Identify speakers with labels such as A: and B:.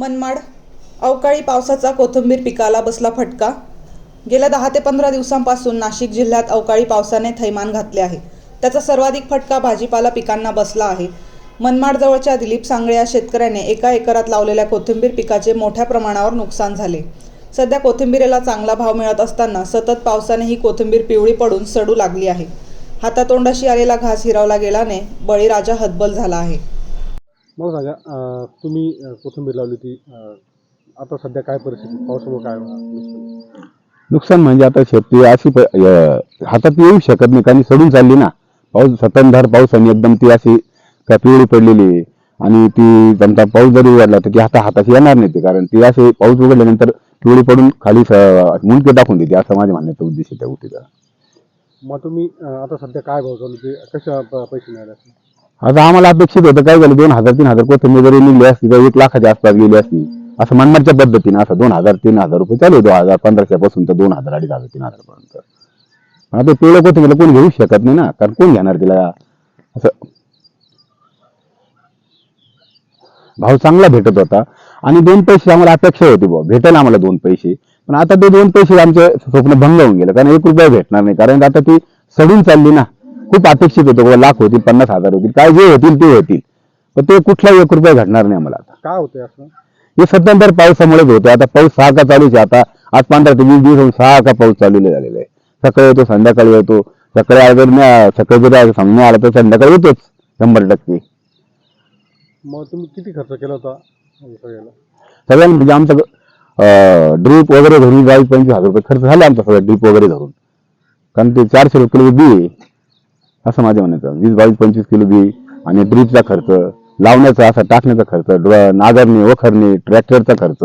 A: मनमाड अवकाळी पावसाचा कोथिंबीर पिकाला बसला फटका। गेल्या 10 ते 15 दिवसांपासून नाशिक जिल्ह्यात अवकाळी पावसाने थैमान घातले आहे। त्याचा सर्वाधिक फटका भाजीपाला पिकांना बसला आहे। मनमाड जवळच्या दिलीप सांगळे या शेतकऱ्याने एका एकरात लावलेल्या कोथिंबीर पिकाचे मोठ्या प्रमाणावर नुकसान झाले। सध्या कोथिंबीरीला चांगला भाव मिळत असताना सतत पावसाने ही कोथिंबीर पिवळी पडून सडू लागली आहे। हातातोंडाशी आलेला घास हिरावला गेल्याने बळीराजा हतबल झाला आहे।
B: मग सांगा, तुम्ही कोथिंबीर लावली होती, आता सध्या काय परिस्थिती, पावसामुळे काय
C: नुकसान म्हणजे आता शेती अशी हातात येऊ शकत नाही, कारण सडून चालली ना। पाऊस सततधार पावसाने एकदम ती अशी पिवळी पडलेली आहे आणि ती जनता पाऊस जरी उघडला तर ती हाताशी येणार नाही ती, कारण ती अशी पाऊस उघडल्यानंतर पिवळी पडून खाली मुंडके टाकून देते, असं माझ्या म्हणण्याचा उद्देश आहे त्या गोष्टीचा।
B: मग तुम्ही आता सध्या काय भाव चालू ते, कशा पैसे मिळाले?
C: आता आम्हाला अपेक्षित होतं काय झालं, 2000-3000 कोथिंबीर जरी निघली असती तर 1 लाखाच्या आसपास गेली असती, असं मनमाडच्या पद्धतीने। असं 2000-3000 रुपये चालू होतो, 1500 पासून तर 2000, 2500, 3000 पर्यंत। आता पिवळं कोथिंबीर कोण घेऊ शकत नाही ना, कारण कोण घेणार तिला? असं भाव चांगला भेटत होता आणि 2 पैसे आम्हाला अपेक्षा होती, भेटेल आम्हाला 2 पैसे, पण आता ते 2 पैसे आमचे स्वप्न भंग होऊन गेलं, कारण 1 रुपया भेटणार नाही, कारण आता ती सडून चालली ना। खूप अपेक्षित होतं, लाख होतील, 50,000 होतील, काय जे होतील ते होतील, पण ते कुठलाही 1 रुपया घडणार नाही आम्हाला। आता
B: काय होतंय असं?
C: हे सध्या पावसामुळेच होतं। आता पाऊस सारखा चालूच आहे, आता आज 15 ते 20 दिवस सारखा पाऊस चाललेला झालेला आहे। सकाळी येतो, संध्याकाळी येतो, सकाळी जर सामने आला तर संध्याकाळी येतोच 100%।
B: मग तुम्ही किती खर्च केला होता
C: सगळ्यांना? म्हणजे आमचं ड्रीप वगैरे धरून 22-25 हजार रुपये खर्च झाले आमचा, सगळं ड्रीप वगैरे धरून, कारण ते 400 किलो बी आहे, असं माझ्या म्हणायचं। 20-22-25 किलो बी आणि ड्रीपचा खर्च, लावण्याचा, असा टाकण्याचा खर्च, नागरणी, वखरणी, ट्रॅक्टरचा खर्च,